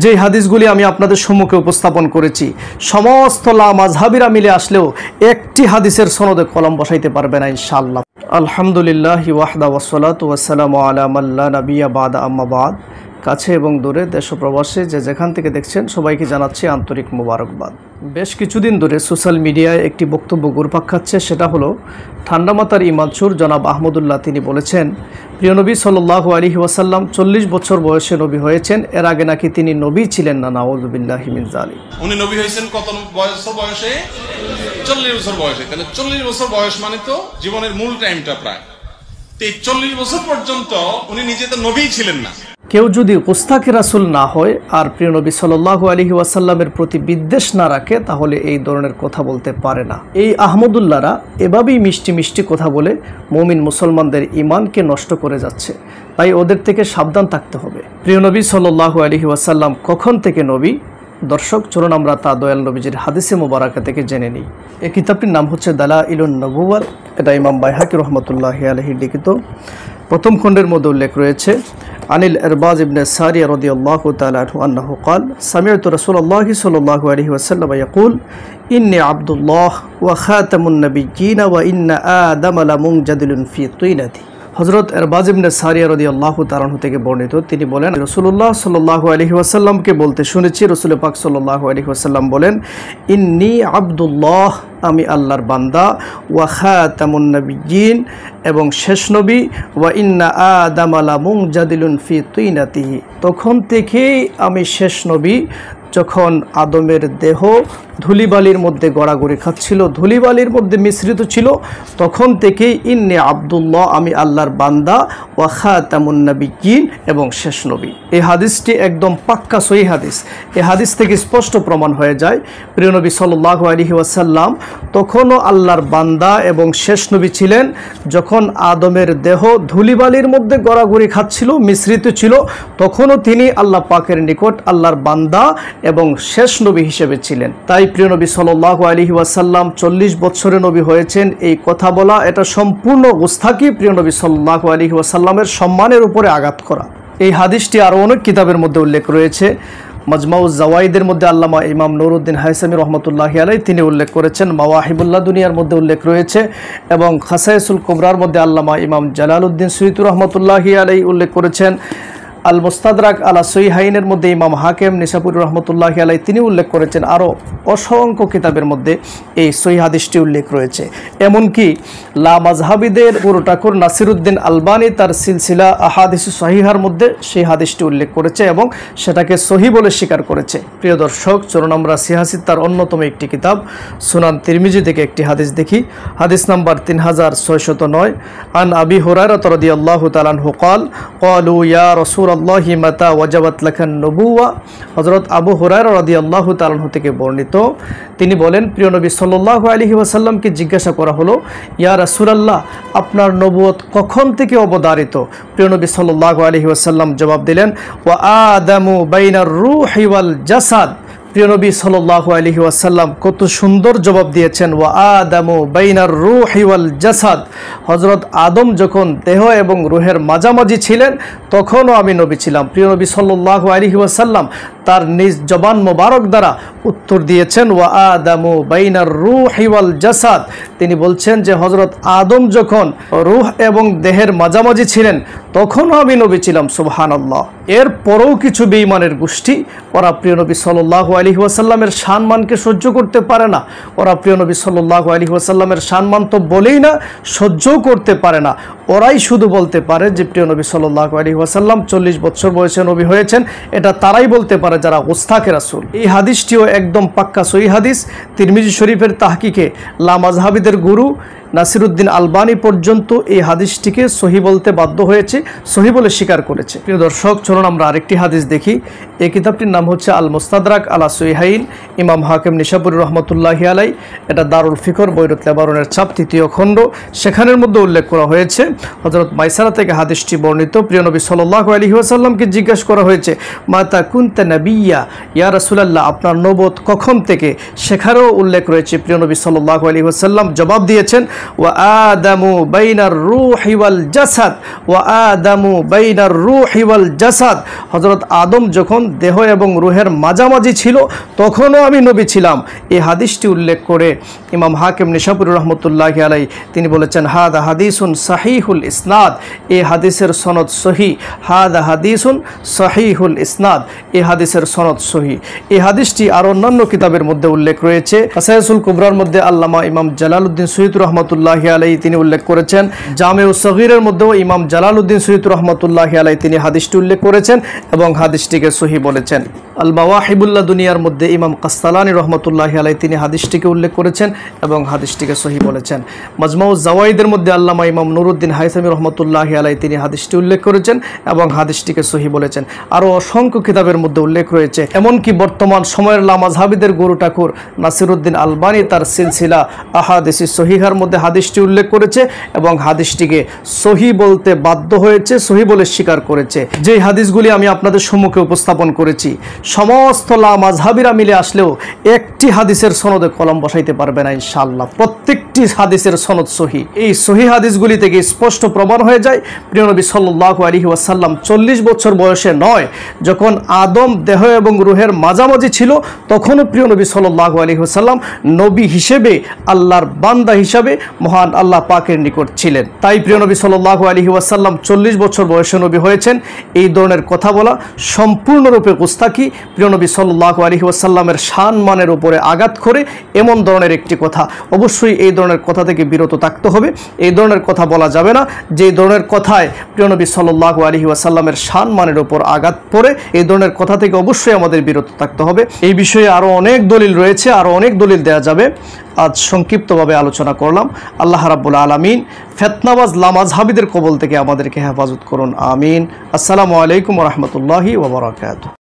যেই হাদিসগুলি আমি আপনাদের সম্মুখে উপস্থাপন করেছি, সমস্ত মাযহাবিরা মিলে আসলেও একটি হাদিসের সনদে কলম বসাইতে পারবে না ইনশাআল্লাহ। আলহামদুলিল্লাহি ওয়াহদা ওয়াসসালাতু ওয়াসসালামু আলা মান লা নাবিয়্যা বা'দা, আম্মা বা'দ। কাছে এবং দূরে, দেশ ও প্রবাসে যে যেখান থেকে দেখছেন সবাইকে জানাচ্ছি আন্তরিক মোবারকবাদ। বেশ কিছুদিন ধরে সোশ্যাল মিডিয়ায় একটি বক্তব্য ঘুরপাক খাচ্ছে, সেটা হলো ঠান্ডা মাথার ইমানচুর জনাব আহমদুল্লাহ। তিনি বলেছেন, প্রিয় নবী সাল্লাল্লাহু আলাইহি ওয়াসাল্লাম 40 বছর বয়সে নবী হয়েছেন, এর আগে নাকি তিনি নবী ছিলেন না। নাউযুবিল্লাহি মিন যালিক। উনি নবী হয়েছেন কত বয়সে? 40 বছর বয়সে। তাহলে 40 বছর বয়স মানে তো জীবনের মূল টাইমটা প্রায়। তো এই 40 বছর পর্যন্ত উনি নিজে তো নবী ছিলেন না। কেউ যদি গুস্তাখে রাসূল না হয় আর প্রিয় নবী সাল্লাল্লাহু আলাইহি ওয়াসাল্লামের প্রতি বিদ্বেষ না রাখে, তাহলে এই ধরনের কথা বলতে পারে না। এই আহমদুল্লাহরা এভাবেই মিষ্টি মিষ্টি কথা বলে মুমিন মুসলমানদের ঈমানকে নষ্ট করে যাচ্ছে। তাই ওদের থেকে সাবধান থাকতে হবে। প্রিয় নবী সাল্লাল্লাহু আলাইহি ওয়াসাল্লাম কখন থেকে নবী? দর্শক, চলুন আমরা তা দয়াল নবীজির হাদিসে মুবারাকা থেকে জেনে নিই। এই কিতাবটির নাম হচ্ছে দালাইলুন নবুওয়া। এটা ইমাম বাইহাকি রাহমাতুল্লাহি আলাইহি লিখিত। প্রথম খণ্ডের মধ্যে উল্লেখ রয়েছে, আনিল ইরবাজ ইবনে সারিয়া রাদিয়াল্লাহু তাআলা আনহু আন্নাহু قال سمعت رسول الله صلى الله عليه وسلم يقول إني عبد الله وخاتم النبيين وإن آدم لمنجدل في طينته। হযরত ইরবাজ ইবনে সারিয়া রাদিয়াল্লাহু তাআলা আনহু থেকে বর্ণিত, তিনি বলেন, রাসূলুল্লাহ সাল্লাল্লাহু আলাইহি ওয়াসাল্লামকে বলতে শুনেছি, রাসূল পাক সাল্লাল্লাহু আলাইহি ওয়াসাল্লাম বলেন, ইন্নী আব্দুল্লাহ, আমি আল্লাহর বান্দা, ওয়া খাতামুন নবিয়্যিন, এবং শেষ নবী, ওয়া ইন্না আদাম লামুনজাদিলুন ফি তিনাতিহি, তখন থেকেই আমি শেষ নবী যখন আদমের দেহ ধুলিবালির মধ্যে গড়াগড়ি খাচ্ছিল, ধুলিবালির মধ্যে মিশ্রিত ছিল, তখন থেকেই ইন্নী আব্দুল্লাহ, আমি আল্লাহর বান্দা, ওয়া খাতামুন নবিয়্যিন, এবং শেষ নবী। এই হাদিসটি একদম পাক্কা সহিহ হাদিস। এই হাদিস থেকে স্পষ্ট প্রমাণ হয়ে যায় প্রিয় নবী সাল্লাল্লাহু আলাইহি ওয়াসাল্লাম তখনও আল্লাহর বান্দা এবং শেষ নবী ছিলেন যখন আদমের দেহ ধুলিবালির মধ্যে গড়াগড়ি খাচ্ছিল, মিশ্রিত ছিল, তখনও তিনি আল্লাহ পাকের নিকট আল্লাহর বান্দা এবং শেষ নবী হিসেবে ছিলেন। তাই প্রিয় নবী সাল্লাল্লাহু আলাইহি ওয়াসাল্লাম 40 বছরে নবী হয়েছেন, এই কথা বলা এটা সম্পূর্ণ গুস্তাখি, প্রিয় নবী সাল্লাল্লাহু আলাইহি ওয়াসাল্লামের সম্মানের উপরে আঘাত করা। এই হাদিসটি আরও অনেক কিতাবের মধ্যে উল্লেখ রয়েছে। মাজমাউজ জাওয়াইদের মধ্যে আল্লামা ইমাম নুরউদ্দিন হায়সামি রহমতুল্লাহি আলাইহি তিনি উল্লেখ করেছেন, মাওয়াহিবুল্লাহ দুনিয়ার মধ্যে উল্লেখ রয়েছে, এবং খাসায়েসুল কুবরার মধ্যে আল্লামা ইমাম জালালউদ্দিন সুয়ুতি রহমতুল্লাহি আলাইহি উল্লেখ করেছেন। আল মুস্তাদরাক আলা সহিহাইনের মধ্যে ইমাম হাকিম নিসাপুরি রহমতুল্লাহি আলাইহি তিনি উল্লেখ করেছেন। আরও অসংখ্য কিতাবের মধ্যে এই সহিহ হাদিসটি উল্লেখ রয়েছে। এমনকি লা মাযহাবিদের পুরোটাকুর নাসিরউদ্দিন আলবানী তার সিলসিলা আহাদিস সহিহার মধ্যে সেই হাদিসটি উল্লেখ করেছে এবং সেটাকে সহিহ বলে স্বীকার করেছে। প্রিয় দর্শক, চলুন আমরা সিহাসিত তার অন্যতম একটি কিতাব সুনান তিরমিজি থেকে একটি হাদিস দেখি। হাদিস নাম্বার 3609, আন আবি হুরায়রা রাদিয়াল্লাহু তাআলা আনহু قال قالوا يا رسول আল্লাহি মাতা ওয়াজাবাত লাকান নবুওয়া। হযরত আবু হুরায়রা রাদিয়াল্লাহু তাআলা আনহু থেকে বর্ণিত, তিনি বলেন, প্রিয় নবী সাল্লাল্লাহু আলাইহি ওয়াসাল্লামকে জিজ্ঞাসা করা হলো, ইয়া রাসূলুল্লাহ, আপনার নবুয়ত কখন থেকে অবধারিত? প্রিয় নবী সাল্লাল্লাহু আলাইহি ওয়াসাল্লাম জবাব দিলেন, ওয়া আদামু বাইনার রূহি ওয়াল জাসাদ। প্রিয় নবী সাল্লাল্লাহু আলাইহি ওয়াসাল্লাম কত সুন্দর জবাব দিয়েছেন, ওয়া আদামু বাইনার রূহি ওয়াল জাসাদ। হযরত আদম যখন দেহ এবং রূহের মাঝামাঝি ছিলেন তখনও আমি নবী ছিলাম। প্রিয় নবী সাল্লাল্লাহু আলাইহি ওয়াসাল্লাম তার নিজ জবান মোবারক দ্বারা উত্তর দিয়েছেন, ওয়া আদামু বাইনার রূহি ওয়াল জাসাদ। তিনি বলছেন যে হযরত আদম যখন রূহ এবং দেহের মাঝামাঝি ছিলেন তখনও আমি নবী ছিলাম। সুবহানাল্লাহ। এর পরেও কিছু বেঈমানের গোষ্ঠী, ওরা প্রিয় নবী সাল্লাল্লাহু আলাইহি ওয়াসাল্লামের সম্মানকে সহ্য করতে পারে না। ওরা প্রিয় নবী সাল্লাল্লাহু আলাইহি ওয়াসাল্লামের সম্মান তো বলেই না, সহ্যও করতে পারে না। ওরাই শুধু বলতে পারে যে প্রিয় নবী সাল্লাল্লাহু আলাইহি ওয়াসাল্লাম 40 বছর বয়সে নবী হয়েছেন। এটা তারাই বলতে পারে যারা গুস্তাখে রাসূল। এই হাদিসটিও একদম পাক্কা সহিহ হাদিস। তিরমিজি শরীফের তাহকিকে লা মাযহাবিদের গুরু নাসিরউদ্দিন আলবানী পর্যন্ত এই হাদিসটিকে সহিহ বলতে বাধ্য হয়েছে, সহিহ বলে স্বীকার করেছে। প্রিয় দর্শক, চলুন আমরা আরেকটি হাদিস দেখি। এই কিতাবটির নাম হচ্ছে আল মুস্তাদরাক আলা সহিহাইন, ইমাম হাকিম নিসাপুরি রহমতুল্লাহি আলাইহি। এটা দারুল ফিকর বৈরুত লেবাননের ছাপ 3য় খণ্ড। সেখানের মধ্যে উল্লেখ করা হয়েছে, হযরত মাইসারা থেকে হাদিসটি বর্ণিত, প্রিয় নবী সাল্লাল্লাহু আলাইহি ওয়াসাল্লামকে জিজ্ঞাসা করা হয়েছে, মাতা কুনতা নাবিয়্যা, ইয়া রাসূলুল্লাহ, আপনার নবুয়ত কখন থেকে? সেখানেও উল্লেখ রয়েছে, প্রিয় নবী সাল্লাল্লাহু আলাইহি ওয়াসাল্লাম জবাব দিয়েছেন, ওয়া আদামু বাইনার রূহি ওয়াল জাসাদ, ওয়া আদামু বাইনার রূহি ওয়াল জাসাদ। হযরত আদম যখন দেহ এবং রূহের মাঝামাঝি ছিল তখনও আমি নবী ছিলাম। এই হাদিসটি উল্লেখ করে ইমাম হাকিম নিশাপুরি রহমতুল্লাহি আলাইহি তিনি বলেছেন, হাদা হাদিসুন সাহিহুল ইসনাদ, এই হাদিসের সনদ সহি। হাদা হাদিসুন সাহিহুল ইসনাদ, এই হাদিসের সনদ সহি। এই হাদিসটি আর অন্যান্য কিতাবের মধ্যে উল্লেখ রয়েছে। কাসায়াসুল কুবরার মধ্যে আল্লামা ইমাম জালালউদ্দিন সুয়ুতি রহমতুল্লাহি আলাইহি তিনি উল্লেখ করেছেন। জামেউস সগীরের মধ্যেও ইমাম জালালউদ্দিন সুয়ুতি রহমতুল্লাহি আলাইহি তিনি হাদিসটি উল্লেখ করেছেন এবং হাদিসটিকে সহি বলেছেন। আল মাওয়াহিবুল্লাহ দুনিয়ার মধ্যে ইমাম কাসতালানী রহমতুল্লাহি আলাইহি তিনি হাদিসটিকে উল্লেখ করেছেন এবং হাদিসটিকে সহি বলেছেন। মাজমাউজ জাওয়াইদের মধ্যে আল্লামা ইমাম নুরুদ্দিন হাইসামি রহমতুল্লাহি আলাইহি তিনি হাদিসটি উল্লেখ করেছেন এবং হাদিসটিকে সহি বলেছেন। আরও অসংখ্য কিতাবের মধ্যে উল্লেখ রয়েছে। এমনকি বর্তমান সময়ের লামাযহাবিদের গুরু ঠাকুর নাসিরউদ্দিন আলবানী তার সিলসিলা আহাদিসি সহিহার মধ্যে হাদিসটি উল্লেখ করেছে এবং হাদিসটিকে সহি বলতে বাধ্য হয়েছে, সহি বলে স্বীকার করেছে। যে হাদিসগুলি আমি আপনাদের সম্মুখে উপস্থাপন করেছি সমস্ত লামাযহাবিরা মিলে আসলেও একটি হাদিসের সনদে কলম বসাইতে পারবে না ইনশাআল্লাহ। প্রত্যেকটি হাদিসের সনদ সহি। এই সহি হাদিসগুলি থেকে স্পষ্ট প্রমাণ হয়ে যায় প্রিয় নবী সাল্লাল্লাহু আলাইহি ওয়াসাল্লাম 40 বছর বয়সে নয়, যখন আদম দেহ এবং রূহের মাঝামাঝি ছিল তখনও প্রিয় নবী সাল্লাল্লাহু আলাইহি ওয়াসাল্লাম নবী হিসেবে, আল্লাহর বান্দা হিসাবে মহান আল্লাহ পাকের নিকট ছিলেন। তাই প্রিয় নবী সাল্লাল্লাহু আলাইহি ওয়াসাল্লাম 40 বছর বয়সে নবী হয়েছেন। এই ধরনের কথা বলা সম্পূর্ণরূপে গুস্তাখি, প্রিয় নবী সাল্লাল্লাহু আলাইহি ওয়াসাল্লামের সম্মানের উপরে আঘাত করে এমন ধরনের একটি কথা। অবশ্যই এই ধরনের কথা থেকে বিরত থাকতে হবে। এই ধরনের কথা বলা যাবে না যে ধরনের কথায় প্রিয় নবী সাল্লাল্লাহু আলাইহি ওয়াসাল্লামের সম্মানের উপর আঘাত পড়ে। এই ধরনের কথা থেকে অবশ্যই আমাদের বিরত থাকতে হবে। এই বিষয়ে আরও অনেক দলিল রয়েছে, আরও অনেক দলিল দেওয়া যাবে। আজ সংক্ষিপ্তভাবে আলোচনা করলাম। আল্লাহ রাব্বুল আলামিন ফিতনাবাজ লামাযহাবিদের কবল থেকে আমাদেরকে হেফাজত করুন, আমিন। আসসালামু আলাইকুম ওয়া রাহমাতুল্লাহি ওয়া বারাকাতুহু।